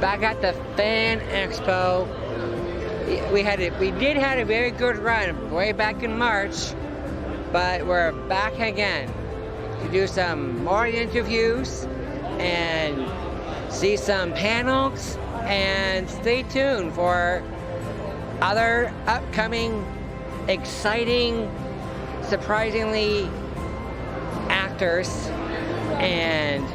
back at the Fan Expo. We did have a very good run way back in March, but we're back again to do some more interviews and see some panels, and stay tuned for other upcoming exciting, surprisingly actors and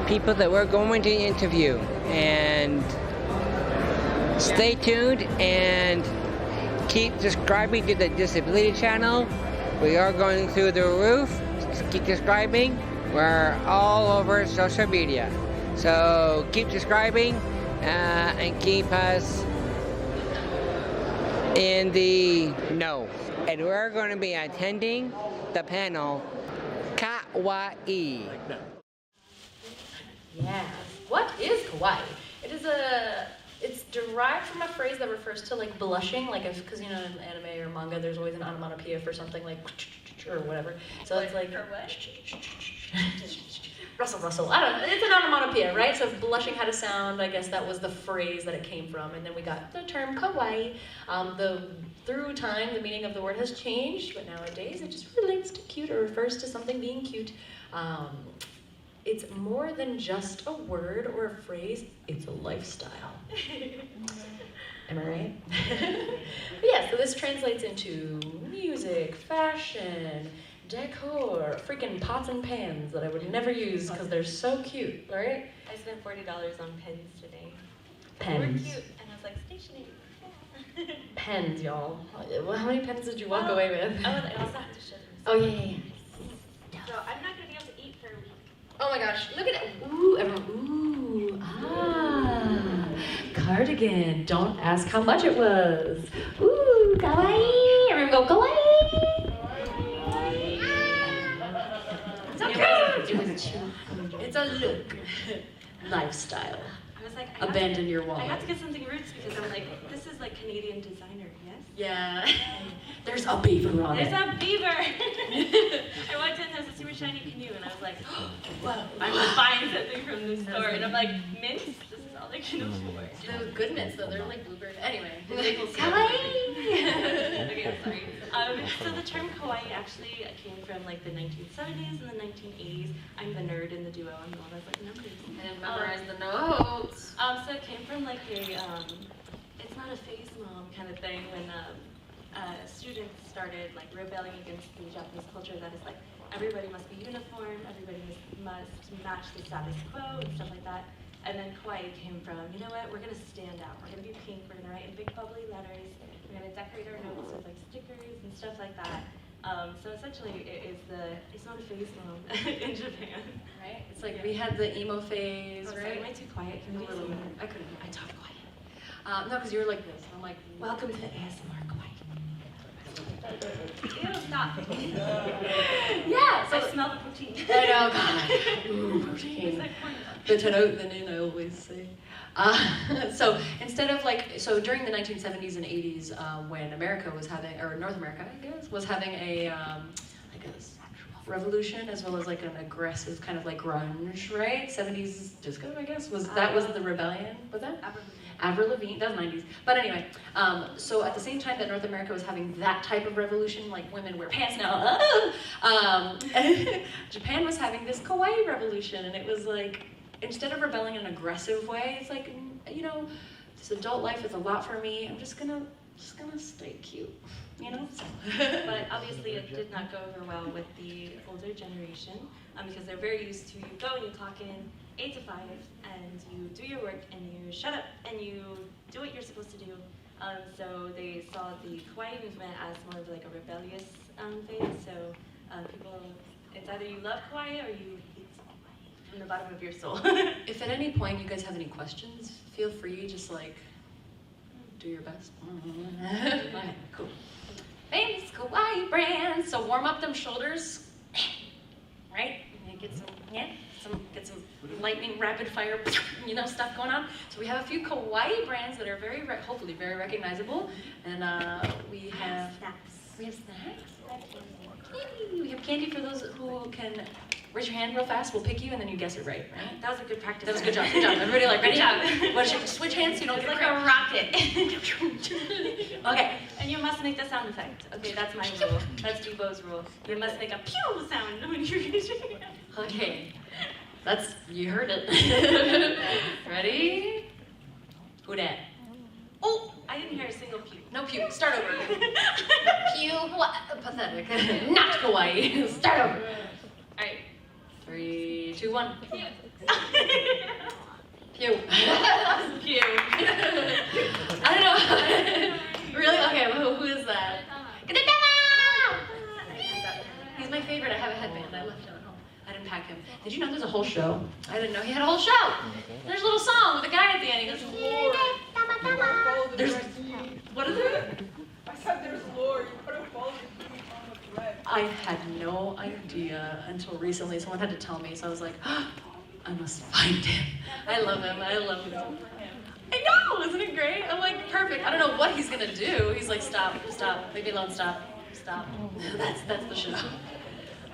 people that we're going to interview. And stay tuned and keep subscribing to the Disability channel. We are going through the roof. Keep subscribing. We're all over social media. So keep subscribing and keep us in the know. And we're going to be attending the panel Kawaii. Yeah. What is kawaii? It's derived from a phrase that refers to like blushing, like because you know in anime or manga there's always an onomatopoeia for something like or whatever. So it's like rustle. I don't know. It's an onomatopoeia, right? So if blushing had a sound, I guess that was the phrase that it came from, and then we got the term kawaii. Through time, the meaning of the word has changed, but nowadays it just relates to cute or refers to something being cute. It's more than just a word or a phrase, it's a lifestyle. Am I right? But yeah, so this translates into music, fashion, decor, freaking pots and pans that I would never use because they're so cute, right? I spent $40 on pens today. Pens. They were cute, and I was like, stationery. Pens, y'all. Well, how many pens did you walk away with? I also have to show them. Oh, yeah. So I'm not going to be able to eat for a week. Oh my gosh, look at it. Ooh, everyone, ooh, ah. Cardigan. Don't ask how much it was. Ooh, kawaii. Everyone go, kawaii. It's a look. Lifestyle. I was like, Abandon your wallet. I had to get something roots because I'm like, this is like Canadian designer, yes? Yeah. There's a beaver on There's it. a beaver! I walked in, there's a super shiny canoe, and I was like, whoa, I'm buying something from this store. And I'm like, mints? This is all they can afford. They're good mints though, they're like blueberry. Anyway. Kawaii! Okay, sorry. So the term kawaii actually came from like the 1970s and the 1980s. I'm the nerd in the duo, I'm the one that's like numbers. I didn't memorize the notes. So it came from like a, it's not a face mom kind of thing when students started like rebelling against the Japanese culture that is like everybody must be uniform, everybody must match the status quo and stuff like that. And then kawaii came from, you know what, we're gonna stand out, we're gonna be pink, we're gonna write in big bubbly letters, we're gonna decorate our notes with like stickers and stuff like that. So essentially it's not a phase mom in Japan. Right? It's like we had the emo phase, right? Am I too quiet? Can you listen? I talk quiet. No, because you were like this. I'm like, welcome to ASMR kawaii. Ew, stop. Yeah, So I smell the protein. I know, God. Ooh, protein. It's like corn. The ten out, the in, I always say. So instead of like, so during the 1970s and 80s, when America was having, or North America, I guess, was having a, like a sexual revolution, as well as like an aggressive kind of like grunge, right? 70s disco, I guess, was the rebellion, was that? Avril Lavigne, that was 90s. But anyway, so at the same time that North America was having that type of revolution, like women wear pants now, Japan was having this kawaii revolution, and it was like, instead of rebelling in an aggressive way, it's like, you know, this adult life is a lot for me. I'm just gonna stay cute, you know? But obviously it did not go over well with the older generation because they're very used to you go and you clock in 8 to 5 and you do your work and you shut up and you do what you're supposed to do. So they saw the kawaii movement as more of like a rebellious thing. So people, it's either you love kawaii or you hate kawaii from the bottom of your soul. If at any point you guys have any questions, feel free, just like, do your best. Okay, cool. Famous kawaii brands. So warm up them shoulders, right? And get some lightning, rapid fire, you know, stuff going on. So we have a few kawaii brands that are hopefully very recognizable, and we have snacks. We have snacks. We have candy for those who can Raise your hand real fast, we'll pick you, and then you guess it right, right? That was a good practice. That was a good job, good job. Everybody like, ready? What, switch hands so you don't It's get like a rocket. Okay. And you must make the sound effect. Okay, that's my rule. That's Debo's rule. You must make a pew sound when you raise your hand. Okay. That's, you heard it. Ready? Who dat? Oh, I didn't hear a single pew. No pew. Start over. Pew. What? Pathetic. Not Kawaii. Start over. All right. 3, 2, 1. Pew. Pew. Pew. I don't know. Really? Okay, who is that? He's my favorite. I have a headband. I left him at home. I didn't pack him. Did you know there's a whole show? I didn't know he had a whole show. There's a little song with a guy at the end. He goes, there's, what is it? I said there's lore. You could have followed the theme on the thread. I had no idea until recently. Someone had to tell me, so I was like, oh, I must find him. I love him. I love him. I know, isn't it great? I'm like, perfect. I don't know what he's gonna do. He's like, stop, leave me alone, stop. That's the show.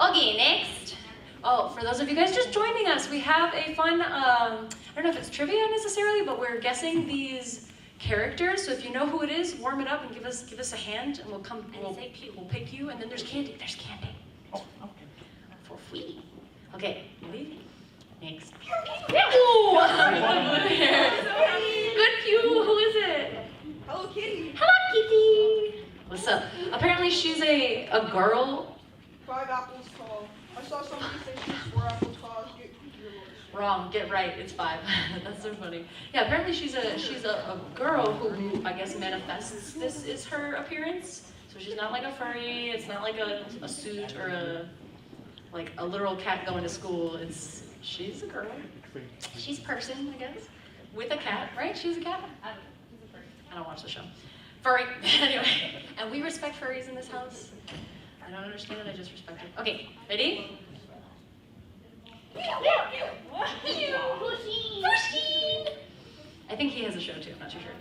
Okay, next. Oh, for those of you guys just joining us, we have a fun, I don't know if it's trivia necessarily, but we're guessing these characters. So if you know who it is, warm it up and give us a hand, and we'll pick you. And then there's candy. Oh, okay. For free. Okay, ready? Next. Ooh! Good Pew. Who is it? Hello Kitty. Hello, Kitty. What's up? Apparently she's a girl. 5 apples tall. I saw somebody say she's 4 apples tall. Wrong. Get right. It's 5. That's so funny. Yeah. Apparently she's a girl who I guess manifests this is her appearance. So she's not like a furry. It's not like a suit or a literal cat going to school. She's a girl. She's person, I guess, with a cat, right? She's a cat. I don't watch the show. Furry. Anyway, and we respect furries in this house. I don't understand it. I just respect it. Okay, ready? I think he has a show too. I'm not too sure.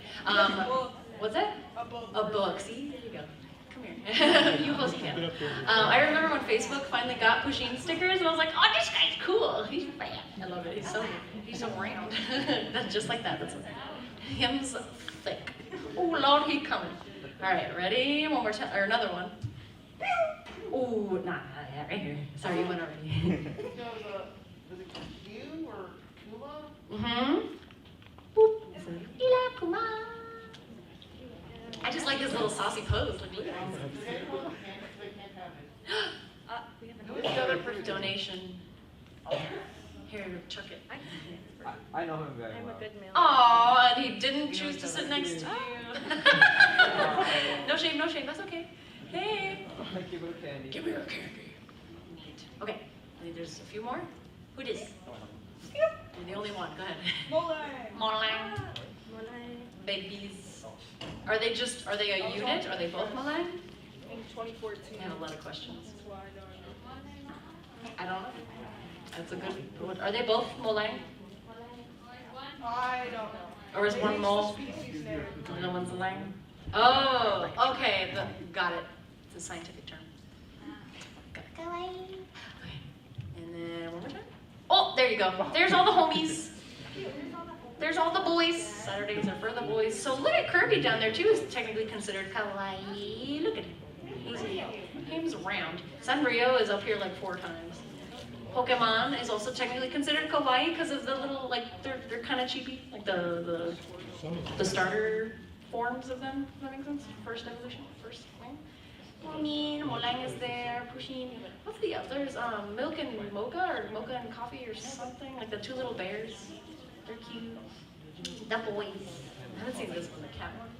What's that? A book. A book. See, there you go. Come here. You host him. I remember when Facebook finally got Pusheen stickers, and I was like, "Oh, this guy's cool. He's fat. I love it. He's so round. That's just like that. That's what. Him's thick. Oh Lord, he coming. All right, ready? One more time, or another one. Ooh, nah, yeah, right here. Sorry, you went already. Was it Q or Kuma? Mm-hmm. Boop. Ila Kuma. I just like his little saucy pose. Like, look at him. We have another donation. Here, chuck it. I know him very I'm well. a good male. Aw, and he didn't choose to sit next to you. No shame, that's okay. Hey. Thank you for the candy. Give me your candy. Neat. Okay, I think there's a few more. Who dis? You're the only one, go ahead. Molang. Babies. Are they a unit? Are they both Molang? In 2014. I have a lot of questions. That's why I don't know. That's a good one. Are they both Molang? I don't know. Or is one mole Species name. and the one's a lang? Oh, okay, got it. It's a scientific term. Kawaii. Okay, and then one more time. Oh, there you go. There's all the homies. There's all the boys. Saturdays are for the boys. So look at Kirby down there too. Is technically considered kawaii. Look at him. He's round. Sanrio is up here like 4 times. Pokemon is also technically considered kawaii because of the little they're kind of cheapy, like the starter forms of them. Does that make sense? First evolution, first thing. Molang is there. Pusheen. What's the other? There's Milk and Mocha or Mocha and Coffee or something like the 2 little bears. They're cute. The boys. I haven't seen this one, the cat one.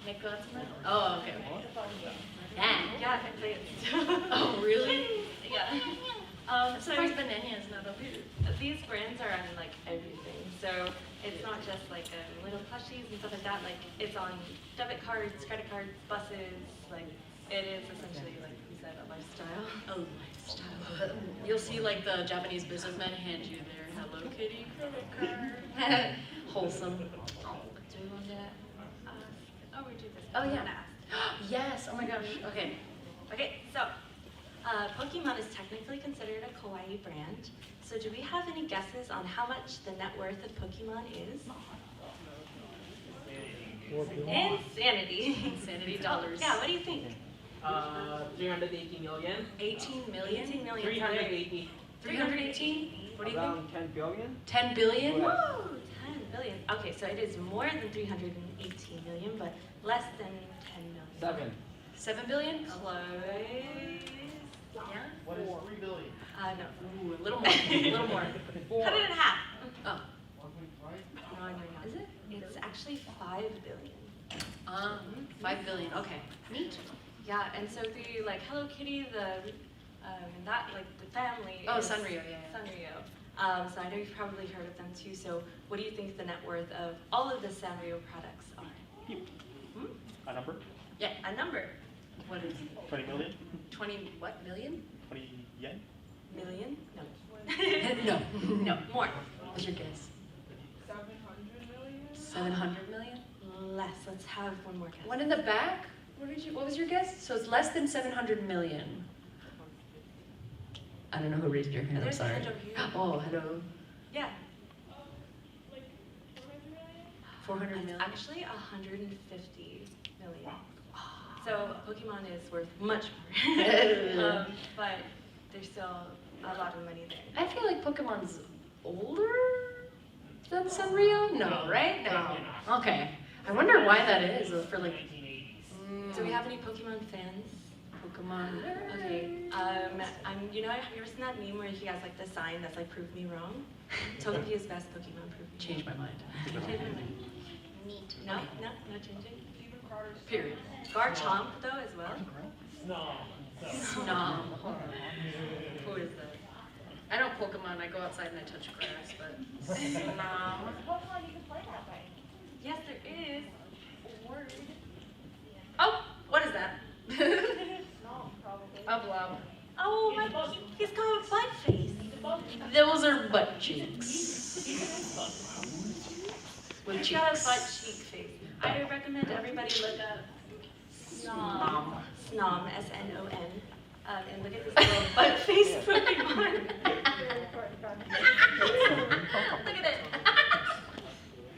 Nico, that's one. Oh, okay. Yeah, I play it. Oh, really? Yeah. I'm surprised Banana is not up here. These brands are on like everything. So it's not just like little plushies and stuff like that. Like it's on debit cards, credit cards, buses. Like it is essentially like you said, a lifestyle. Oh, lifestyle. You'll see like the Japanese businessmen hand you their Hello Kitty credit card. Wholesome. Do we want that? We do this. Oh yeah. Yes. Oh my gosh. Okay. Okay. So, Pokemon Pokemon is technically considered a Kawaii brand. So do we have any guesses on how much the net worth of Pokemon is? Insanity. Insanity dollars. Yeah, what do you think? 380 million. 18 million? 18 million. 380. 318? What do you think? Around 10 billion. 10 billion? Yes. Woo, 10 billion. Okay, so it is more than 318 million, but less than 10 million. 7 billion? Close. Yeah? What is 3 billion? No. Ooh, a little more. A little more. Cut it in half. Oh. 1.5? No. Is it? It's actually 5 billion. 5 billion. Okay. Neat. Yeah, and so the like Hello Kitty, that like the family. Oh, is Sanrio, yeah. Sanrio. So I know you've probably heard of them too. So what do you think the net worth of all of the Sanrio products are? A number? Yeah, a number. What is it? 20 million? 20 what million? 20 yen? Million? No. No, more. What's your guess? 700 million? 700 million? Less. Let's have one more guess. One in the back? What was your guess? So it's less than 700 million. I don't know who raised your hand. There's a I'm sorry. hand over here. Oh, hello. Yeah. 400 It's million? actually 150 million. So Pokemon is worth much more. But there's still a lot of money there. I feel like Pokemon's older than Sanrio? No, right? No. Okay. I wonder why that is. For like Do we have any Pokemon fans? Pokemon. Okay. You know, have you ever seen that meme where he has like the sign that's like "Prove me wrong"? Togepi's best Pokemon. Prove me. Change my mind. Neat. No changing. Even Carter's. Period. Garchomp though as well. Snom. Who is that? I don't Pokemon. I go outside and I touch grass, but Snom. Yes, there is. Word. Oh, what is that? A blob. Oh my! He's got a butt face. Those are butt cheeks. With He's cheeks. got a butt cheek face. I recommend everybody look up Snom. Snom, S-N-O-M. And look at this little butt face Pokemon. Look at it.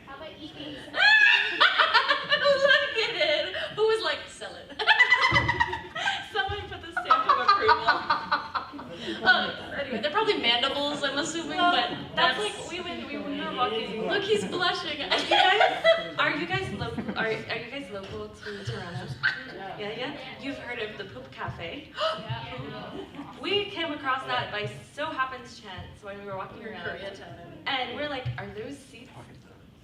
How about eating? Look at it. Who was like, sell it? Someone put the stamp of approval. Anyway, they're probably mandibles, I'm assuming, Well, but that's like we were walking. Look, he's blushing. Are you guys local? Are you guys local to Toronto? Yeah. You've heard of the Poop Cafe? We came across that by so happens chance when we were walking around, and we're like, "Are those seats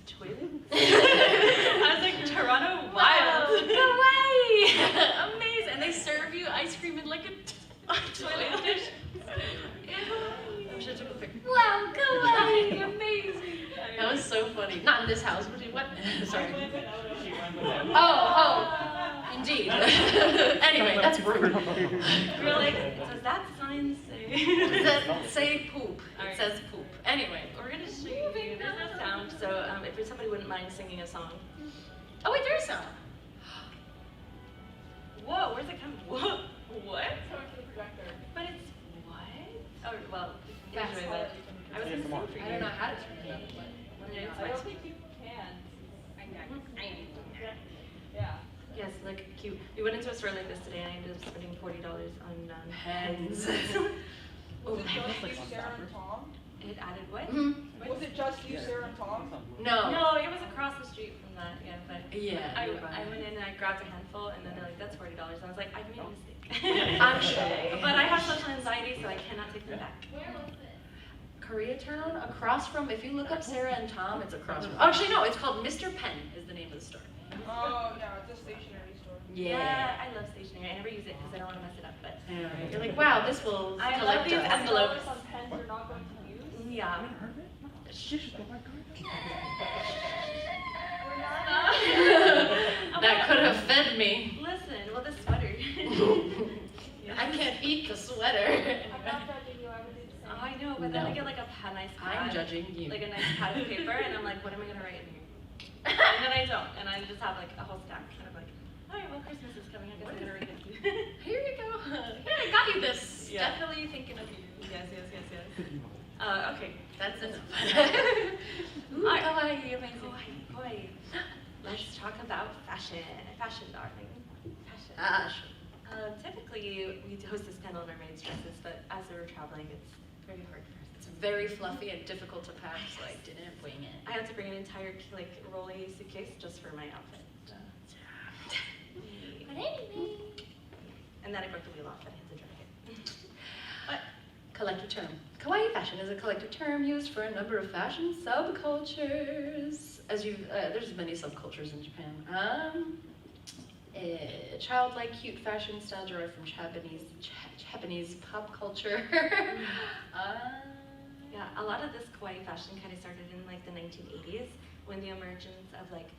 toilets?" I was like, "Toronto wild, Kawaii! Amazing. And they serve you ice cream in like a toilet dish. I wish I took a picture. Wow, Kawaii! Amazing. That was so funny. Not in this house, but what? Sorry. Oh, indeed. Anyway, that's rude. We were like, "Does that sign say?" Does that say poop? All It right. says poop. Anyway. We're gonna show you. There's no sound, so if somebody wouldn't mind singing a song. Oh wait, there's sound. Whoa, where's it coming? Whoa, what? It's coming to the projector. But it's what? Oh well, Fast enjoy that. I was gonna sing for you. I don't know how to turn it up, but Yeah, it's I fine. don't think you can. Yeah. Yes, look cute. We went into a store like this today, and I ended up spending $40 on Hens. Was it just you, Sarah, and Tom? It added what? Was it just you, Sarah, and Tom? No. No, it was across the street from that. Yeah, but Yeah. I you're fine. went in and I grabbed a handful, and then they're like, "That's $40." I was like, "I made a mistake." I'm sure. But I have social anxiety, so I cannot take them back. Koreatown, across from, if you look up Sarah and Tom, it's across from. Actually, no, it's called Mr. Penn is the name of the store. Oh, no, it's a stationery store. Yeah, I love stationery. I never use it because I don't want to mess it up. But You're like, wow, this will I love collect these us. envelopes. On pens you're not going to use? Yeah. That could have fed me. Listen, well, the sweater. I can't eat the sweater. I'm not judging you, I would do the same. Oh, I know, but then I No. get like a nice pad. I'm judging you. Like a nice pad of paper, and I'm like, what am I gonna write in here? And then I don't, and I just have like a whole stack, kind of like, all right, well, Christmas is coming. I guess I'm gonna read it. Here you go. Here, I got you this. Yeah. definitely thinking of you. Yes. Okay. That's enough. Ooh, Alright. kawaii, amazing. Kawaii. Let's talk about fashion. Fashion, darling. Fashion. Sure. Typically, we host this panel in our maid's dresses, but as we were traveling, it's very hard for us. It's very fluffy and difficult to pack, so I didn't wing it. I had to bring an entire rolly suitcase just for my outfit. But anyway. And then I broke the wheel off and I had to drag it. But collective term. Kawaii fashion is a collective term used for a number of fashion subcultures. As you, there's many subcultures in Japan. Childlike, cute fashion style derived from Japanese pop culture. Yeah, a lot of this kawaii fashion kind of started in like the 1980s when the emergence of like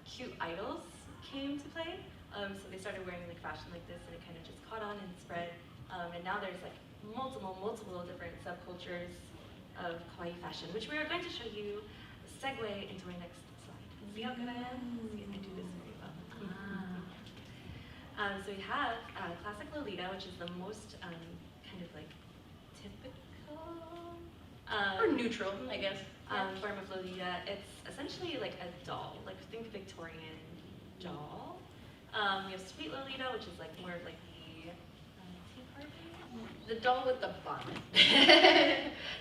cute idols came to play. So they started wearing like fashion like this, and it kind of just caught on and spread. And now there's like multiple different subcultures of kawaii fashion, which we are going to show you segue into our next slide. See how good I am? See if I do this very well. So we have classic Lolita, which is the most kind of like typical Or neutral, I guess. form of Lolita. It's essentially like a doll, like think Victorian doll. We have Sweet Lolita, which is like more of like the tea party. The doll with the bonnet.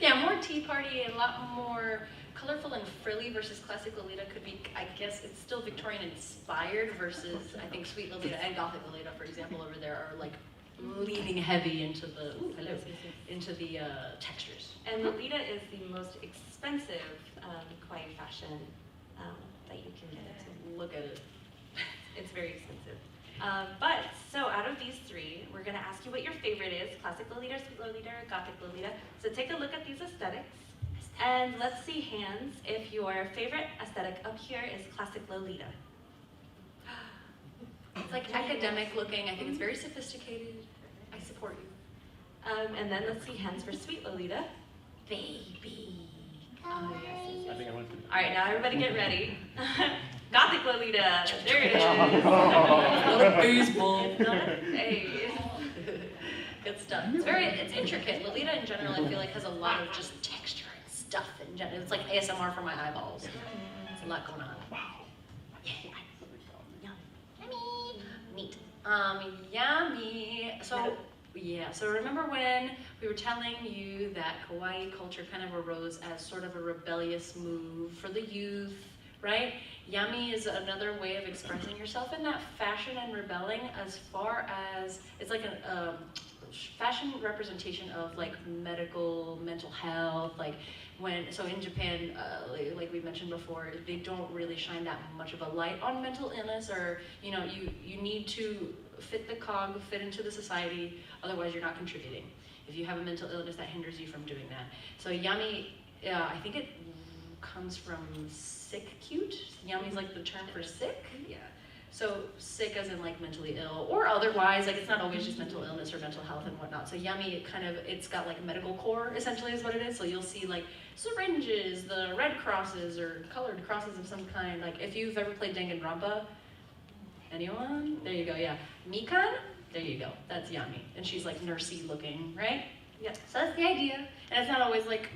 Yeah, more tea party and a lot more colorful and frilly versus classic Lolita could be, I guess, it's still Victorian inspired versus, I think, Sweet Lolita and Gothic Lolita, for example, over there are like leaning heavy into the, into the textures. And Lolita is the most expensive kawaii fashion that you can get into. Look at it. It's very expensive. But, so out of these three, we're gonna ask you what your favorite is, classic Lolita, Sweet Lolita, or Gothic Lolita. So take a look at these aesthetics, and let's see hands if your favorite aesthetic up here is classic Lolita. It's like academic looking, I think it's very sophisticated. I support you. And then let's see hands for Sweet Lolita. Baby. Oh, yes. I think I went to. All right, now everybody get ready. Gothic Lolita, there it is. Not a baseball. Hey. Good stuff. It's intricate. Lolita in general, I feel like has a lot of just texture and stuff in general. It's like ASMR for my eyeballs. It's a lot going on. Yeah. Yummy. Neat. Yummy. So, yeah, so remember when we were telling you that kawaii culture kind of arose as sort of a rebellious move for the youth, right? Yummy is another way of expressing yourself in that fashion and rebelling, as far as, it's like a fashion representation of like mental health, like so in Japan, like we mentioned before, they don't really shine that much of a light on mental illness, or, you know, you need to fit the cog, fit into the society, otherwise you're not contributing. If you have a mental illness, that hinders you from doing that. So yummy, I think it comes from sick cute. Yummy is like the term for sick. Yeah. So sick as in like mentally ill, or otherwise, like it's not always just mental illness or mental health and whatnot. So yummy it's got like medical core essentially is what it is. So you'll see like syringes, the red crosses or colored crosses of some kind. Like if you've ever played Danganronpa, anyone? There you go, yeah. Mikan? There you go, that's Yami. And she's like nursey looking, right? Yeah, so that's the idea. And it's not always like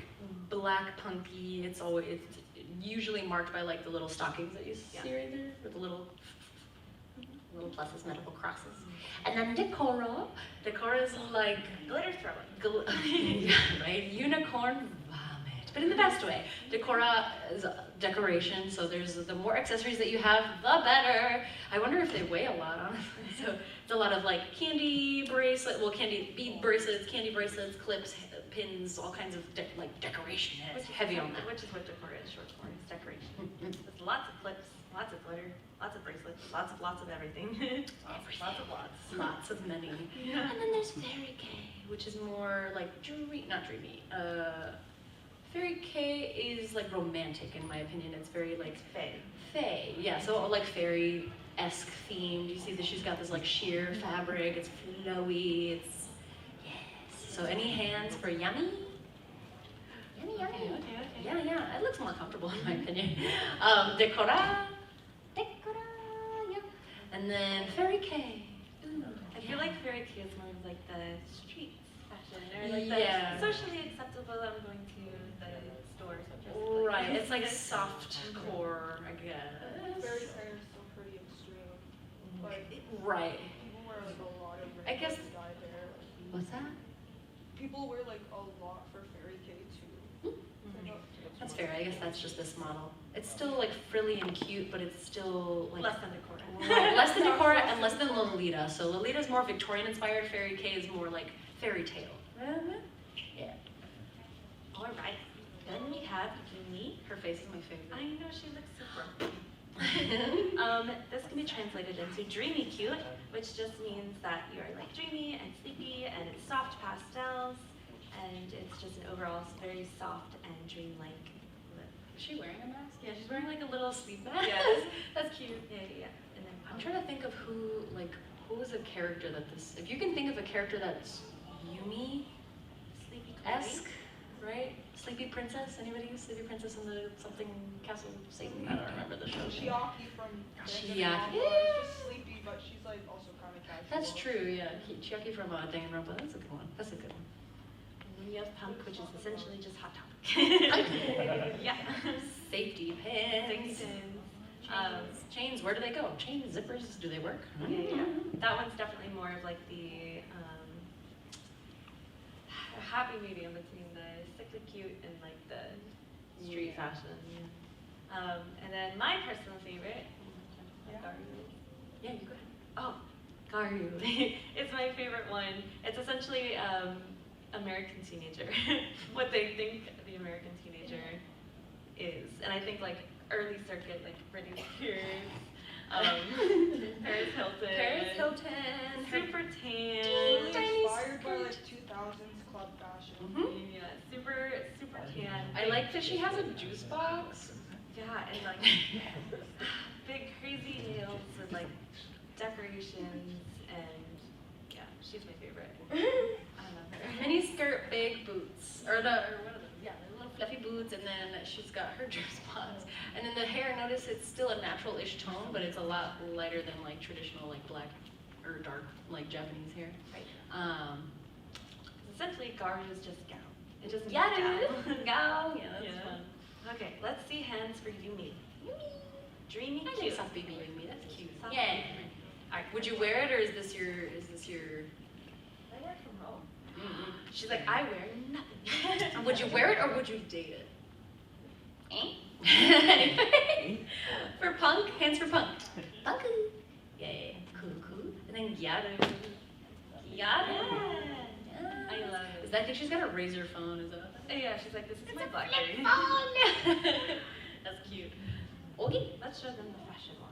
black punky, it's usually marked by like the little stockings that you see right there, with the little pluses, medical crosses. And then decora. Decora is like glitter throwing. Yeah, right? Unicorn vomit, but in the best way. Decora is decoration, so the more accessories that you have, the better. I wonder if they weigh a lot, honestly. So it's a lot of like candy bead bracelets, candy bracelets, clips, pins, all kinds of decoration. It's heavy on that. Which is what decor is short for, is decoration. With lots of clips, lots of glitter, lots of bracelets, lots of everything. Lots of many. Yeah. And then there's Fairy K, which is more like not dreamy. Fairy K is like romantic in my opinion. It's very like fae. Yeah, so like fairy-esque themed. You see that she's got this like sheer fabric. It's flowy. It's yes. So any hands for yummy? Yummy. Okay. Yeah. It looks more comfortable in my opinion. Decora. Yeah. And then Fairy K. Ooh. I feel like Fairy K is more of like the street fashion. like Yeah. the socially acceptable, I'm going to the store. So just Right, it's like soft core, I guess. Fairy hair is still pretty extreme. Like, Right. people wear like a lot of I guess- rainbow dyed hair. What's that? People wear like a lot for fairy K too. That's fair. I guess that's just this model. It's still like frilly and cute, but it's still like less than Decora. right, less than Decora and less than Lolita. So Lolita's more Victorian inspired. Fairy K is more like fairy tale. Yeah. All right. Then we have Yumi. Her face is my favorite. I know she looks super. This can be translated into dreamy cute, which just means that you are like dreamy and sleepy, and it's soft pastels, and it's just an overall very soft and dreamlike look. Is she wearing a mask? Yeah, she's wearing like a little sleep mask. Yes. That's cute. Yeah. And then I'm trying to think of who is a character that this. If you can think of a character that's Yumi sleepy esque, right? Sleepy Princess. Anybody? Sleepy Princess in the something Castle of Satan. I don't remember the show. Chiaki from Chiaki. Danganronpa is just sleepy, but she's like also kind of casual. That's true. Yeah, Chiaki from Danganronpa. That's a good one. That's a good one. And then you have Punk, which is essentially just Hot Topic. Yeah. Safety pins. Safety pins. Chains. Where do they go? Chains, zippers. Do they work? Yeah. That one's definitely more of like the happy medium between the sickly cute and like the street fashion. And then my personal favorite. Yeah, you go ahead. Oh, Garu. It's my favorite one. It's essentially American teenager. What they think the American teenager is. And I think like early circuit, like Britney Spears, Paris Hilton. Paris Hilton. Super tan. Really Tiny inspired by like skirt. 2000s club fashion. Yeah, super tan. I like that she has a juice box. Yeah, and like big crazy nails with like decorations, and yeah, she's my favorite. I love her. Mini skirt, big boots, or what are those? Yeah, the little fluffy boots, and then she's got her juice box. And then the hair, notice it's still a natural-ish tone, but it's a lot lighter than like traditional like black or dark like Japanese hair. Right. Essentially, Garu is just Gao. It just means Yeah, Gao. it is. Go. Yeah, that's Yeah. fun. Okay, let's see hands for Yumi. Dreamy I cute. like soft baby Yumi. That's cute. Soft Yeah. baby. All right, would you wear it, or is this your? I work from home. Mm-hmm. She's like, I wear nothing. Would you wear it, or would you date it? Anyway, for Punk, hands for Punk. Punk. Yeah. Cool. And then Gyaru. Yeah. I love it. Is that because she's got a razor phone? Is that? Yeah, she's like, this is my BlackBerry. That's cute. Okay. Let's show them the fashion one.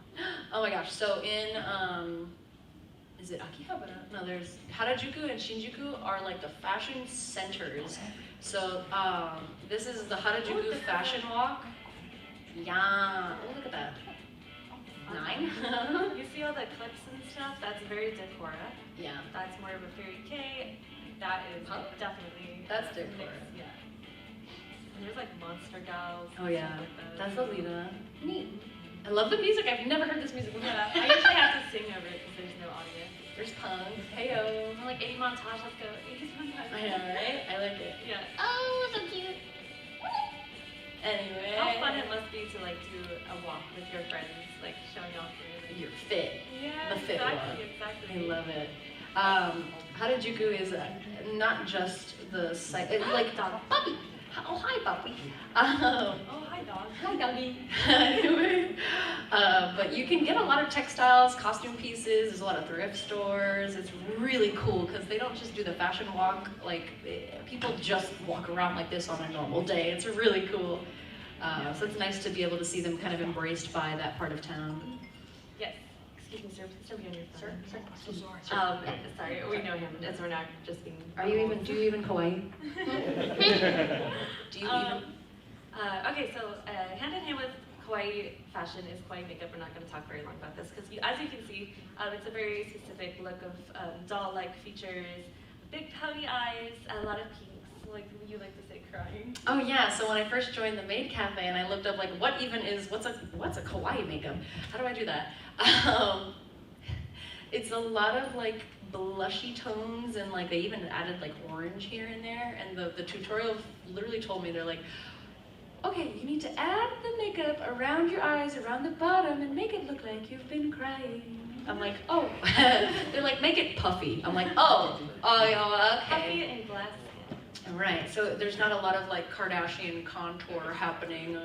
Oh my gosh. So in is it Akihabara? No, there's Harajuku and Shinjuku are like the fashion centers. So this is the Harajuku Fashion Walk. Yeah. Oh, look at that. 9. You see all the clips and stuff? That's very Decora. Yeah. That's more of a fairy K. That is Huh? definitely That's a Decora. mix, yeah. And there's like monster gals. Oh and yeah. stuff like That's that. Lolita. Neat. I love the music. I've never heard this music before. Yeah, I usually have to sing over it because there's no audio. There's Punk. Heyo. I'm like 80 montage, let's go. 80 montage. I know, right? I like it. Yeah. Oh, so cute. Anyway. How fun it must be to like do a walk with your friends, like showing off your You're fit. Yeah, The fit exactly. I love it. Harajuku is not just the site. It's like puppy. Oh hi puppy. Oh, hi dog. Hi doggy. Anyway, but you can get a lot of textiles, costume pieces. There's a lot of thrift stores. It's really cool because they don't just do the fashion walk. Like people just walk around like this on a normal day. It's really cool. So it's nice to be able to see them kind of embraced by that part of town. Yes. Excuse me, sir. Please don't be on your phone. Sir. Sorry, we know him, as we're not just being. Do you even Kawaii? Do you even? Okay, so hand in hand with Kawaii fashion is Kawaii makeup. We're not going to talk very long about this because, as you can see, it's a very specific look of doll-like features, big pouty eyes, a lot of pinks. Like you like to say, crying. Oh yeah, so when I first joined the Maid Cafe and I looked up like what's a Kawaii makeup? How do I do that? It's a lot of like blushy tones, and like they even added like orange here and there. And the tutorial literally told me, they're like, okay, you need to add the makeup around your eyes, around the bottom, and make it look like you've been crying. I'm like, oh. They're like, make it puffy. I'm like, oh, okay. Puffy and glass skin. Right, so there's not a lot of like Kardashian contour happening,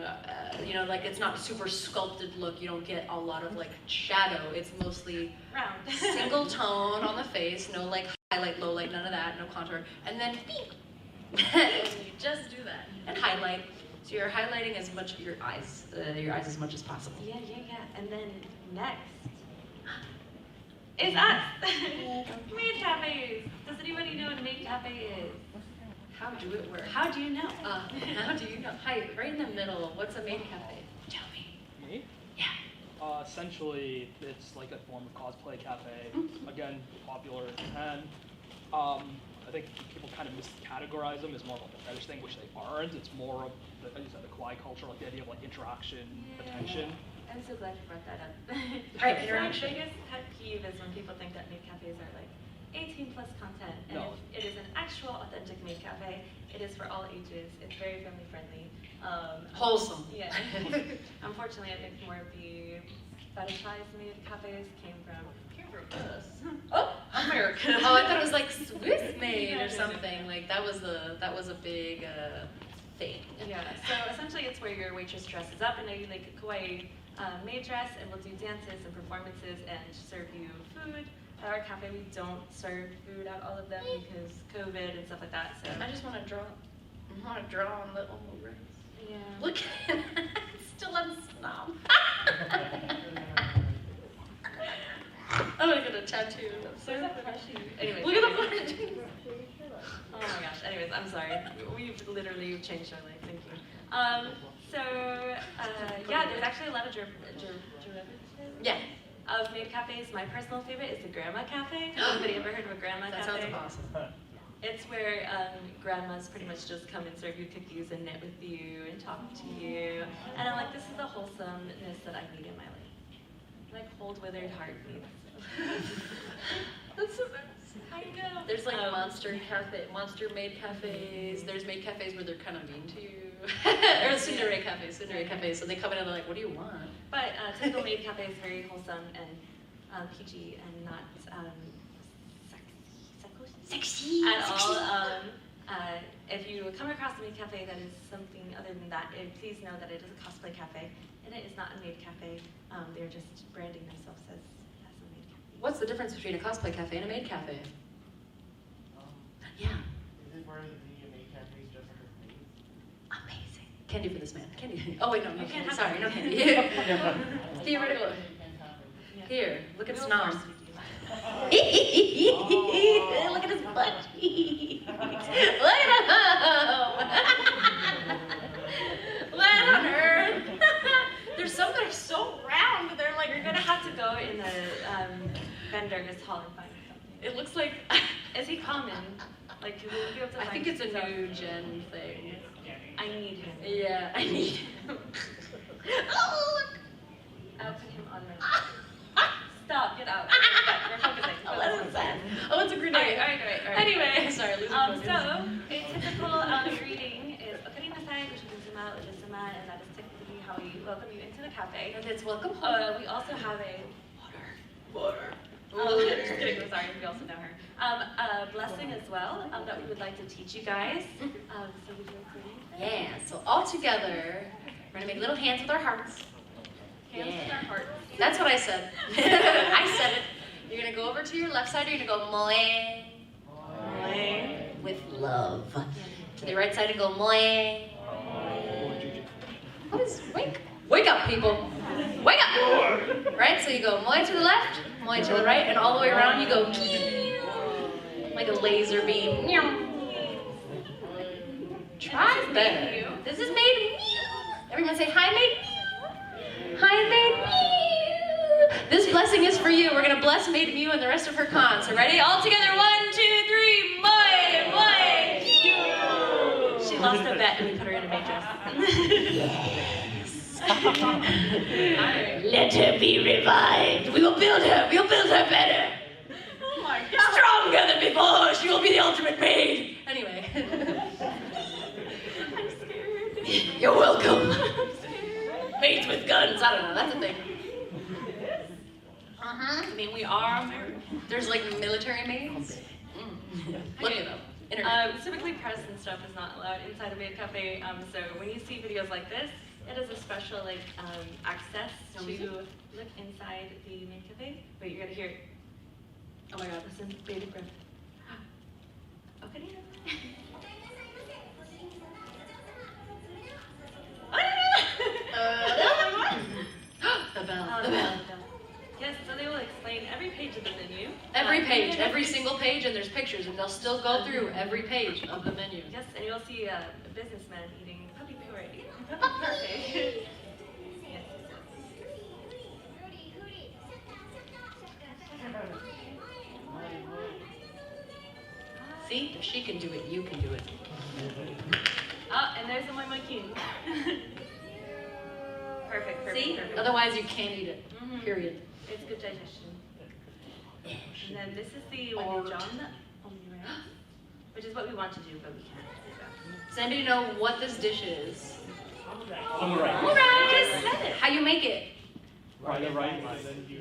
you know, like it's not super sculpted look, you don't get a lot of like shadow, it's mostly Round. single tone on the face, no like highlight, low light, none of that, no contour, and then beep, and you just do that, and highlight, so you're highlighting as much of your eyes as much as possible. Yeah, and then next is us. Maid cafes. Does anybody know what a maid cafe is? How do it work? How do you know? How do you know? Hi, right in the middle, what's a maid cafe? Tell me. Me? Yeah. Essentially, it's like a form of cosplay cafe. Again, popular in Japan. I think people kind of miscategorize them as more of like a fetish thing, which they aren't. It's more of, as you said, the Kawaii culture, like the idea of like interaction, attention. I'm so glad you brought that up. Right, So interaction. my biggest pet peeve is when people think that maid cafes are like 18 plus content, and No. it is an actual authentic maid cafe. It is for all ages. It's very family friendly. Wholesome. Yeah. Unfortunately, I think more of the fetishized maid cafes came from us. Oh, America. Oh, I thought it was like Swiss made or something. Like that was a big thing. Yeah, so essentially it's where your waitress dresses up in a like Kawaii maid dress and will do dances and performances and serve you food. At our cafe we don't serve food at all of them because COVID and stuff like that, so. I just want to draw. I want to draw on little movers. Yeah. Look at it. Still on snob. I'm gonna get a tattoo. I'm so Anyways, look at the plushie. Oh my gosh, anyways, I'm sorry. We've literally changed our life, thank you. Yeah, there's actually a lot of derivatives Yeah. of maid cafes. My personal favorite is the Grandma Cafe. Anybody ever heard of a Grandma That Cafe? sounds awesome. It's where grandmas pretty much just come and serve you cookies and knit with you and talk to you. And I'm like, this is the wholesomeness that I need in my life. Like cold withered heart needs. That's so nice. I know. There's like monster maid cafes. There's maid cafes where they're kind of mean to you. Or tsundere cafes. So they come in and they're like, what do you want? But typical maid cafe is very wholesome and PG and not Sexy. at all. If you come across a maid cafe that is something other than that, please know that it is a cosplay cafe and it is not a maid cafe. They're just branding themselves as a maid cafe. What's the difference between a cosplay cafe and a maid cafe? Yeah. Is it where the maid cafes just like a maid? Amazing. Candy for this man. Candy. Oh wait, no, no You can't candy. have Sorry, no candy. candy. Theoretical. Yeah. Here, look at We'll Snom. force feed Look at his butt cheeks. Look at him. What on earth? There's some that are so round. They're like, You're gonna have to go in the vendor's hall and find something. it looks like, Is he common? Like, will you be able to I find think it's a stuff? new gen thing. I need him. Yeah, I need him. Oh, look. I'll put him on my. Stop, get out. We're focusing. Oh, that's sad. Oh, it's a grenade. Alright. Anyway, sorry, losing focus. So, a typical greeting is okarinassai, which is Uzuma, and that is typically how we welcome you into the cafe. And it's welcome home. We also have a Water. just kidding, I'm sorry, we also know her. A blessing as well that we would like to teach you guys. So we do a pretty Yeah, so all together, we're gonna make little hands with our hearts. hands with our hearts. That's what I said. I said it. You're gonna go over to your left side, you're gonna go moe with love. To the right side and go moe. What is, wake up people. Wake up! Right, so you go moe to the left, moe to the right, and all the way around you go like a laser beam. Try better. This is made me. Everyone say hi, made me. Hi, made me. This blessing is for you. We're gonna bless Maid Mew and the rest of her con. So ready? All together. 1, 2, 3. Moe. She lost a bet and we put her in a maid dress. Let her be revived. We will build her. We'll build her better. Oh my god. babe. Oh, she will be the ultimate maid. Anyway. I'm scared. You're welcome. I'm scared. Maids with guns. I don't know. That's a thing. I mean, we are American. There's like military maids. Look it up. Internet. Typically press and stuff is not allowed inside a maid cafe, so when you see videos like this, it is a special access to look inside the maid cafe. Wait, you're gonna hear it. Oh my god, listen, baby breath. Okay. The bell. The bell. Yes, so they will explain every page of the menu. Every page, every single page, and there's pictures, and they'll still go through every page of the menu. Yes, and you'll see a businessman eating puppy puree. Puppy. Yes. See, if she can do it, you can do it. Oh, and there's the Moi Moi King. Perfect. See? Perfect. Otherwise, you can't eat it. Mhm. Period. It's good digestion. And then this is the Wendyjon omelette, which is what we want to do, but we can't. Does anybody know what this dish is? Alright. Just said it. How you make it? Fry the rice, and then you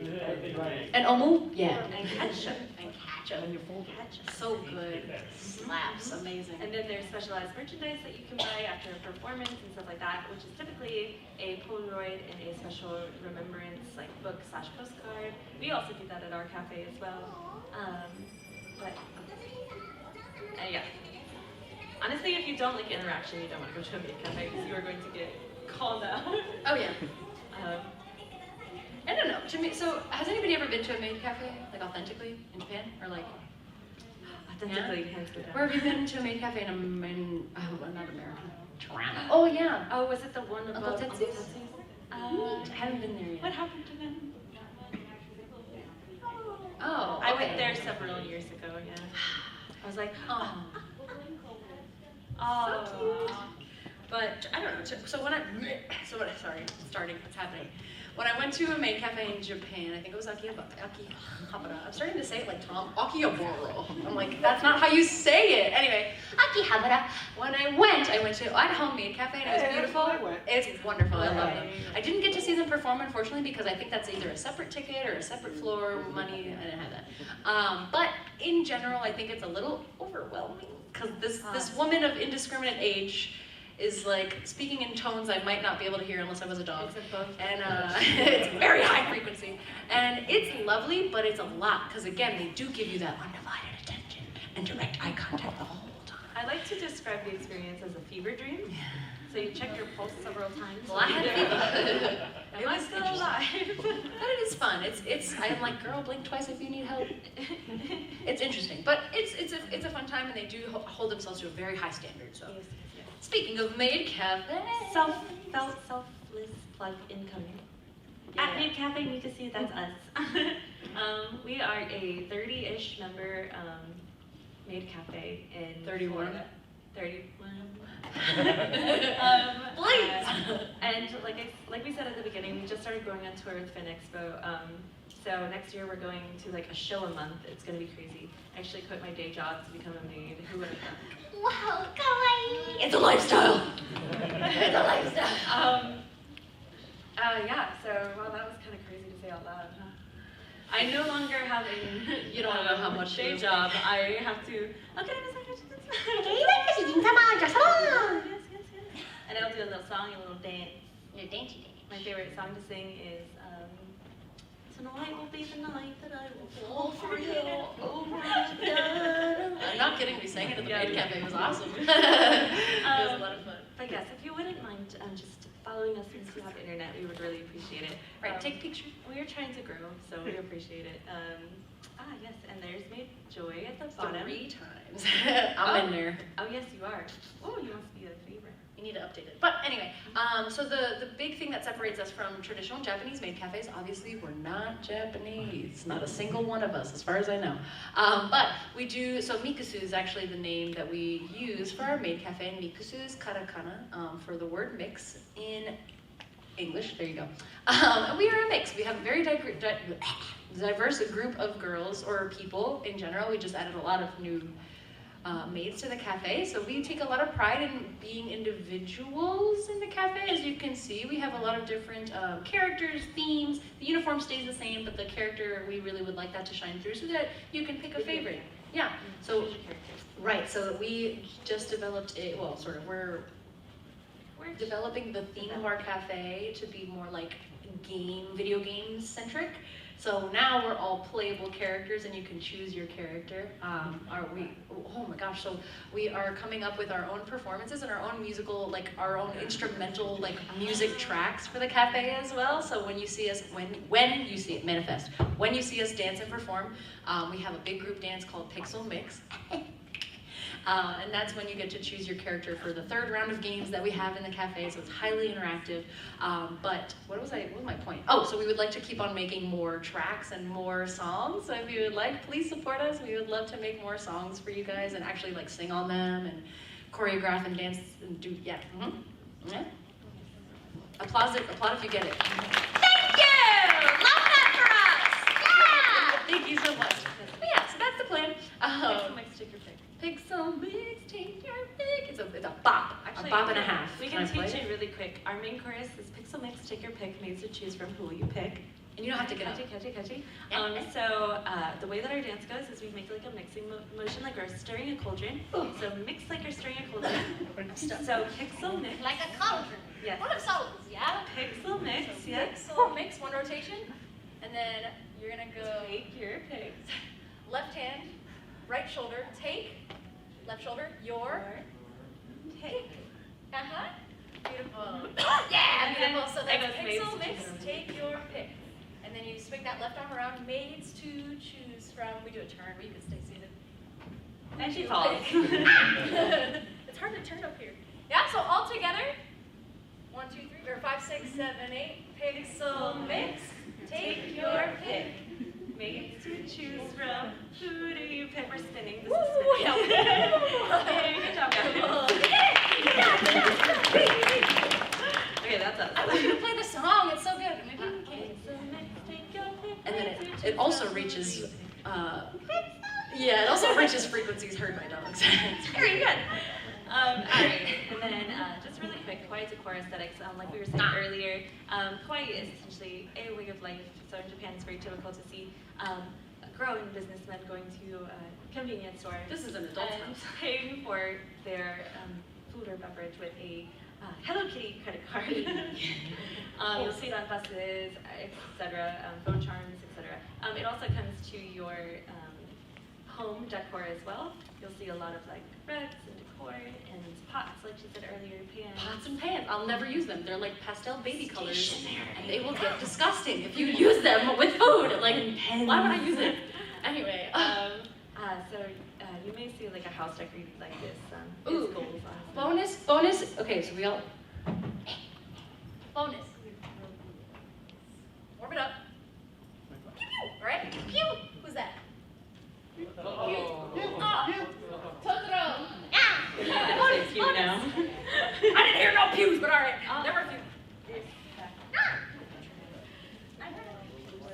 An omu? Yeah. And ketchup. And ketchup. and you fold it. Ketchup. So good. Slaps. Amazing. And then there's specialized merchandise that you can buy after a performance and stuff like that, which is typically a Polaroid and a special remembrance book / postcard. We also do that at our cafe as well. Yeah. Honestly, if you don't like interaction, you don't want to go to a maid cafe because you are going to get called out. Oh yeah. Um, I don't know. To me, so has anybody ever been to a maid cafe, like authentically in Japan, or like? authentically, hands go down. Where have you been to a maid cafe not America? Toronto. Oh yeah. Oh, was it the one Uncle above Tetsu's? I haven't been there yet. What happened to them? Oh, I okay. went there several years ago, yeah. I was like, Oh. oh. So cute. But I don't know. Sorry, starting. What's happening? When I went to a maid cafe in Japan, I think it was Akihabara. I'm starting to say it like Tom. Akihabara. I'm like, that's not how you say it. Anyway, Akihabara. When I went to Idaho Maid Cafe and it was beautiful. It's wonderful. I love them. I didn't get to see them perform, unfortunately, because I think that's either a separate ticket or a separate floor money. I didn't have that. But in general, I think it's a little overwhelming because this woman of indiscriminate age is like speaking in tones I might not be able to hear unless I was a dog. And it's very high frequency. And it's lovely, but it's a lot, because again, they do give you that undivided attention and direct eye contact the whole time. I like to describe the experience as a fever dream. Yeah. So you check your pulse several times. Well, I had fever. Am I still alive? But it is fun. I'm like, girl, blink twice if you need help. It's interesting, but it's a fun time, and they do hold themselves to a very high standard. So. Yes. Speaking of Maid Cafe. Selfless plug incoming. Yeah. At Maid Cafe, you can see that's us. We are a 30-ish member Maid Cafe in 31. Florida. 31. And like we said at the beginning, we just started going on tour with Fin Expo. So next year we're going to like a show a month. It's gonna be crazy. I actually quit my day job to become a maid. Who would have thought? Wow, kawaii! It's a lifestyle. It's a lifestyle. Yeah, so well, that was kind of crazy to say out loud, huh? I no longer have a You don't know how much day you- job. I have to. Okay, and I'll do a little song, a little dance. You're dainty. My favorite song to sing is "Tonight will be the night that I will fall for you." I'm not kidding. We sang it at the Yeah. Maid Cafe. It was awesome. It was a lot of fun. But yes, if you wouldn't mind just following us since you have internet, we would really appreciate it. Right, take pictures. We are trying to grow, so we appreciate it. Yes, and there's Maid Joy at the bottom. 3 times. I'm in there. Oh yes, you are. Oh, you must be a favorite. You need to update it. But anyway, so the big thing that separates us from traditional Japanese maid cafes, obviously we're not Japanese. Not a single one of us, as far as I know. But we do, so mikusu is actually the name that we use for our maid cafe, and mikusu is katakana for the word mix in English, there you go. And we are a mix. We have a very diverse group of girls or people in general. We just added a lot of new maids to the cafe, so we take a lot of pride in being individuals in the cafe. As you can see, we have a lot of different characters, themes. The uniform stays the same, but the character, we really would like that to shine through so that you can pick a favorite. Yeah, so, right, so we just developed a, well, sort of, we're developing the theme of our cafe to be more like video games centric. So now we're all playable characters and you can choose your character. Oh my gosh, so we are coming up with our own performances and our own musical, like our own instrumental like music tracks for the cafe as well. So when you see us, when you see it manifest, when you see us dance and perform, we have a big group dance called Pixel Mix. And that's when you get to choose your character for the third round of games that we have in the cafe, so it's highly interactive. But what was my point? Oh, so we would like to keep on making more tracks and more songs. So if you would like, please support us. We would love to make more songs for you guys and actually like sing on them and choreograph and dance and do, yeah. Yeah. Applaud if you get it. Thank you! Love that for us! Yeah! Thank you so much. But yeah, so that's the plan. Pixel Mix, take your pick. Pixel Mix, take your pick. It's a bop. Actually, a bop and a half. We can teach you really quick. Our main chorus is Pixel Mix, take your pick, maids to choose from who will you pick. And you don't have to get up. Catchy. Yeah. So the way that our dance goes is we make like a mixing motion like we're stirring a cauldron. Ooh. So mix like you're stirring a cauldron. So Pixel Mix. Like a cauldron. Yes. One of souls, yeah? Pixel Mix, yes. Pixel Mix, one rotation, and then you're gonna go Take your pick. left hand, right shoulder, take, left shoulder, your Take. uh-huh. Beautiful. Yeah! Beautiful. So I that's got maids Pixel to Mix, choose from. take your pick. And then you swing that left arm around, maids to choose from. We do a turn where you can stay seated. And she falls. It's hard to turn up here. Yeah, so all together. 1, 2, 3, or 5, 6, 7, 8. Pixel Mix, take your pick. Maids to choose from. Who do you pick? We're spinning. This Woo! is spinning. Yeah. Yay, good job, guys. Okay, that's us. I wish you could play the song. It's so good. Maybe we can. And then it also reaches, yeah, it also reaches frequencies heard by dogs. It's very good. Alright, and then just really quick, Kawaii decor aesthetics, like we were saying earlier, Kawaii is essentially a way of life. So in Japan it's very typical to see growing businessmen going to a convenience store. This is an adult and house. paying for their food or beverage with a Hello Kitty credit card. You'll see it on buses, etc., phone charms, etc. It also comes to your home decor as well. You'll see a lot of like rugs and decor and pots, like she said earlier, pans. Pots and pans. I'll never use them. They're like pastel baby colors, and they will get disgusting if you use them with food. Like, why would I use it? Anyway. So you may see like a house decorated like this. Ooh. It's goals on. Bonus. Okay, so we all. Bonus. Warm it up. All right? Pew! Who's that? Totoro. It's cute now. I didn't hear no pews, but all right. Never a few.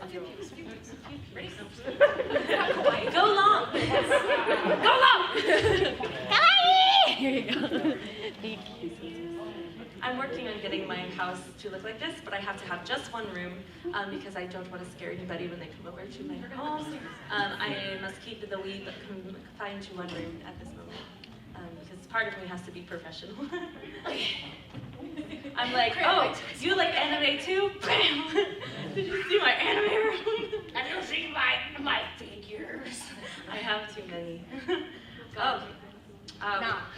A few pews. Ready? Go long. Go long! Here you go. I'm working on getting my house to look like this, but I have to have just one room because I don't want to scare anybody when they come over to my home. I must keep the weed confined to one room at this moment because part of me has to be professional. I'm like, oh, you like anime too? Bam! Did you see my anime room? Have you seen my figures? I have too many. Oh.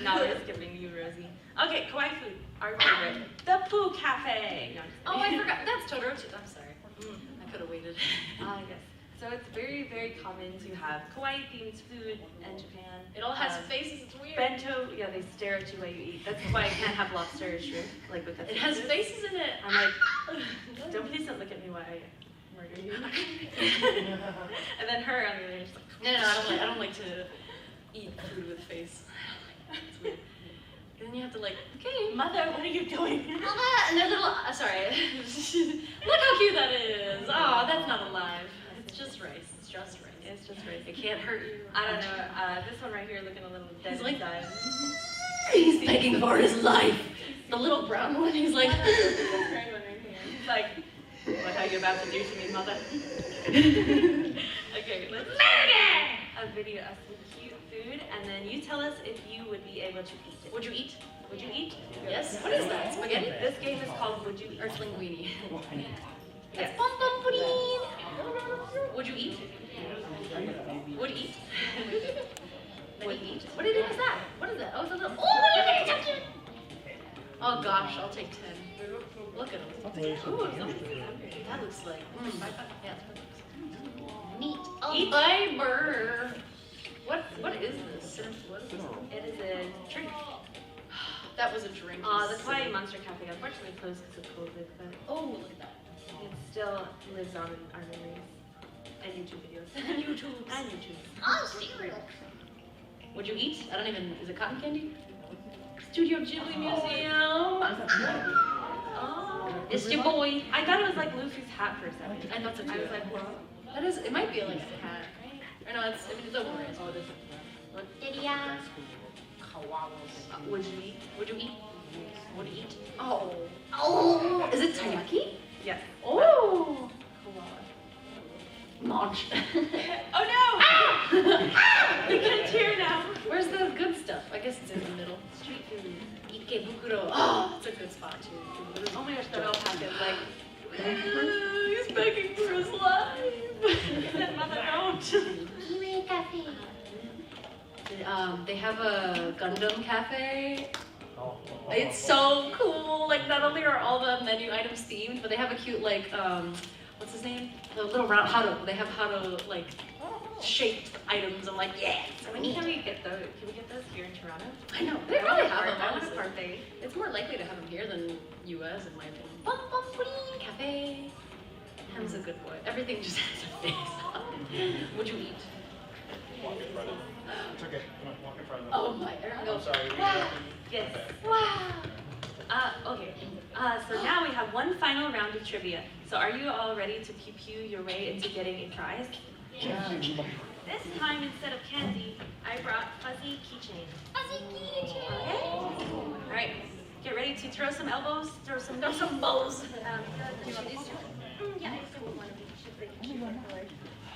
Now we're skipping you, Rosie. Okay, Kawaii food, our favorite. The Poo Cafe. No, Oh, I forgot. That's Totoro too. I'm sorry. I could have waited. Yes. So it's very, very common to have Kawaii-themed food in Japan. It all has faces. It's weird. Bento, yeah, they stare at you while you eat. That's why I can't have lobster or shrimp, like with the It has faces in it. I'm like, please don't look at me while I murder you. And then her on the other end, just like, No, I don't like to eat food with face. It's weird. And then you have have to like, okay, Mother, what are you doing? and they're little, sorry. Look how cute that is. Oh, that's not alive. It's just rice. It's just rice. It's just right. It can't hurt you. I don't know. This one right here looking a little dead He's like- inside. He's begging for his life. The little brown one, he's like, He's like, what are you about to do to me, mother? Okay, let's a video of some cute food, and then you tell us if you would be able to eat it. would you eat? Would you eat? Yes. What is that? Spaghetti? This game is called Would You Eat? Or linguine? Yes. Pom pom pudding. Would you eat? Would eat? Would eat? What do you think is that? What is that? Oh, it's a little. Oh, you can touch it. Oh gosh, I'll take 10. Look at him. Ooh, That looks like. Yeah. Meat. Eat fiber. What is this? What is this? it is a drink. That was a drink. The Kawaii Monster Cafe unfortunately closed because of COVID, but Oh, look at that. it still lives on in our memories and YouTube videos. And YouTube. And YouTube. Oh, cereal. Would you eat? I don't even. Is it cotton candy? Studio Ghibli Museum. Oh, it's your boy. I thought it was like Luffy's hat for a second. I thought so too. I was like, what? That is. It might be like a hat, right? Or no, it's. I mean, it's over. Oh, it is. Lydia. Would you eat? Would you eat? Would you eat? Oh. Is it taiyaki? Yes. Oh. Munch. Oh no! We can't cheer now. Where's the good stuff? I guess it's in the middle. Street food. Ikebukuro. Oh, it's a good spot too. Oh my gosh, that alpaca is like, He's begging for his life. he said, mother, don't. Kiwi Cafe. They have a Gundam cafe. It's so cool. Like not only are all the menu items themed, but they have a cute like what's his name? The little round Hado. They have Hado like shaped items. I'm like, yeah. When can we get those? Can we get those here in Toronto? I know. They probably have them. I want a Honestly. parfait. It's more likely to have them here than U.S. in my opinion. Bum bum pudding cafe. Ham's a good boy. Everything just has a face on it. Would you eat? It's okay. Walk in front of them. Oh my. Go. I'm sorry. Yes. Wow. Okay. So now we have one final round of trivia. So are you all ready to pew your way into getting a prize? This time, instead of candy, I brought fuzzy keychains. Fuzzy keychain. Okay? All right. Get ready to throw some elbows, throw some bows. Do you want these two? Yeah, I still want one of each of the colors.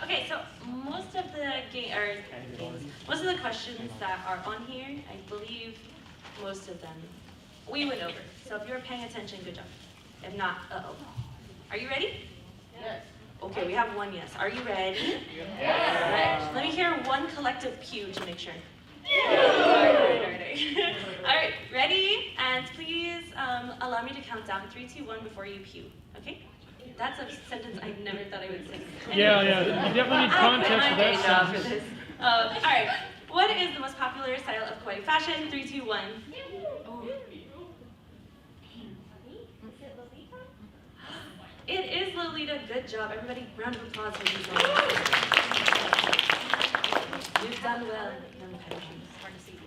Okay, so most of the most of the questions that are on here, I believe most of them we went over. So if you're paying attention, good job. If not, uh-oh. Are you ready? Yes. Okay, we have one yes. Are you ready? Yes. All right. Let me hear one collective pew to make sure. All right, ready? And please allow me to count down 3, 2, 1 before you pew. Okay? That's a sentence I never thought I would say. Yeah, you definitely need context for that sentence. this. All right. What is the most popular style of Kawaii fashion? 3, 2, 1. It is Lolita. Good job, everybody. Round of applause for these ones. You've done well. Hard to see.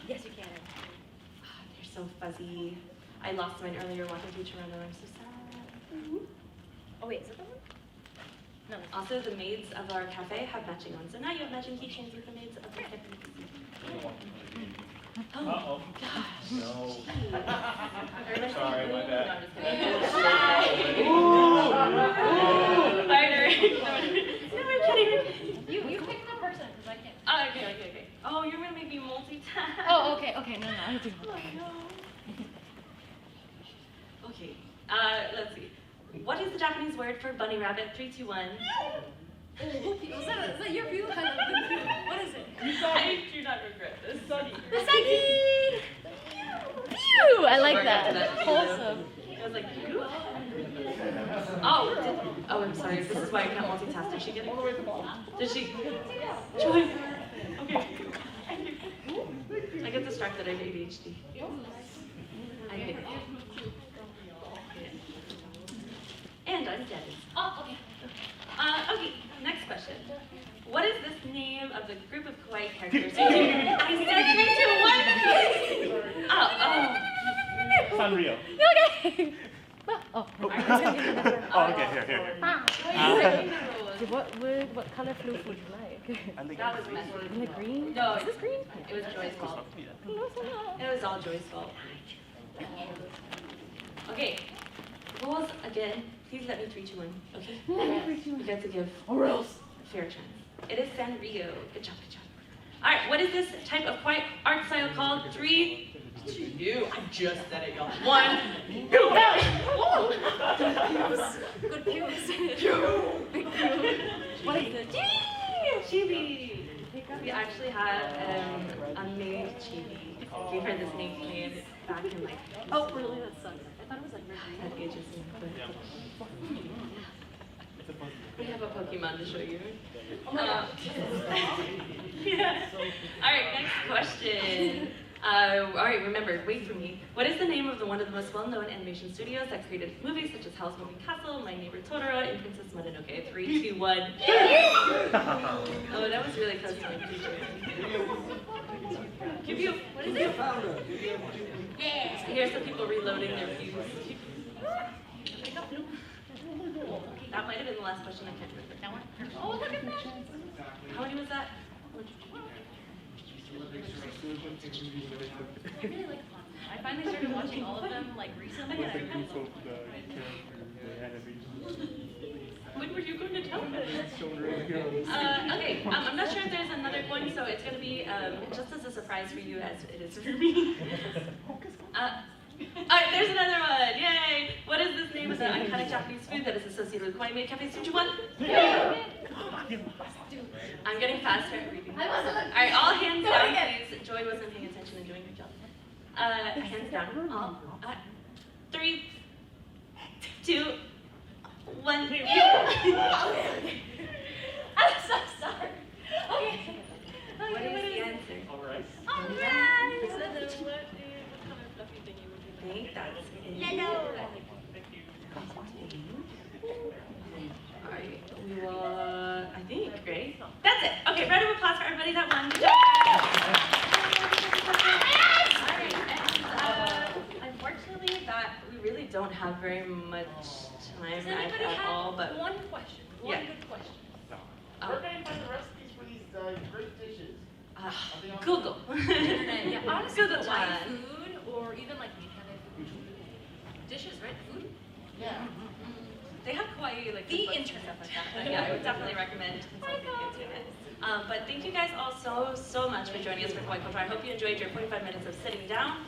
Yes, you can. They're so fuzzy. I lost mine earlier walking through Toronto. I'm so sad. Oh wait, is that the one? No. Also, the maids of our cafe have matching ones. So now you have matching keychains with the maids of our cafe. Oh, Uh-oh. gosh. No. Everybody say Sorry, my ooh. bad. No, I'm kidding. You pick the person, because I can't. Oh, okay. Oh, you're gonna make me multitask. Oh, okay, no, I do. Okay, let's see. What is the Japanese word for bunny rabbit? 3, 2, 1. Is that your view? What is it? I do not regret this. Usagi! Phew! I like that. Wholesome. I was like, you? Oh, I'm sorry. This is why I can't multitask. Did she get it? Did she? Joy. Okay. I get distracted. I have ADHD. I get it. And I'm dead. Oh, okay. Okay, next question. What is this name of the group of Kawaii characters? I said 3, 2, 1. unreal. Okay. Oh, okay, here. What color flute would you like? I like That was messy. Like green? No, Is this green? it was Joy's fault. It was all Joy's fault. Okay. Rules again. Please let me 3, 2, 1. Okay. We got to give rules a fair chance. It is Sanrio. Good job. All right. What is this type of quiet art style called? 3, 2. I just said it, y'all. 1. Go. Good pews. What is it? Chibi. We actually had a maid chibi. Gave her this nickname back in like. Oh, really? That sucks. I thought it was like At ages, we have a Pokemon to show you. Yeah. All right, next question. All right, remember, wait for me. What is the name of one of the most well-known animation studios that created movies such as Howl's Moving Castle, My Neighbor Totoro, and Princess Mononoke? 3, 2, 1. Oh, that was really close to my future. What is it? Yeah. Here's the people reloading their views. That might have been the last question. I can't remember. That one? Oh, look at that. How many was that? I really like Pokemon. I finally started watching all of them like recently, and I really love them. When were you going to tell me? Okay, I'm not sure if there's another one, so it's going to be just as a surprise for you as it is for me. Alright, there's another one! Yay! What is this name of the iconic Japanese food that is associated with Kawaii made cafe sushi one? I'm getting faster at reading. Alright, all hands down, please. Joy wasn't paying attention and doing her job. Hands down. All. 3, 2, 1. I'm so sorry. Okay. What is the answer? Alright. Alright. What color fluffy thingy would you I think that's it. Hello. Alright, we will, I think, right? That's it. Okay, round of applause for everybody that won. Good job. Unfortunately, that we really don't have very much time Does anybody at all, have but one question? One Yeah. good question. Where can I find the recipes for these great dishes? Google. Internet. Yeah, honestly, Google Hawaii time. food or even like any kind of dishes, right? Food. Yeah. They have Kawaii, like The cookbooks and internet. stuff like that. But yeah, I would definitely recommend consulting the internet. But thank you guys all so much for joining us for Kawaii Culture. I hope you enjoyed your 45 minutes of sitting down.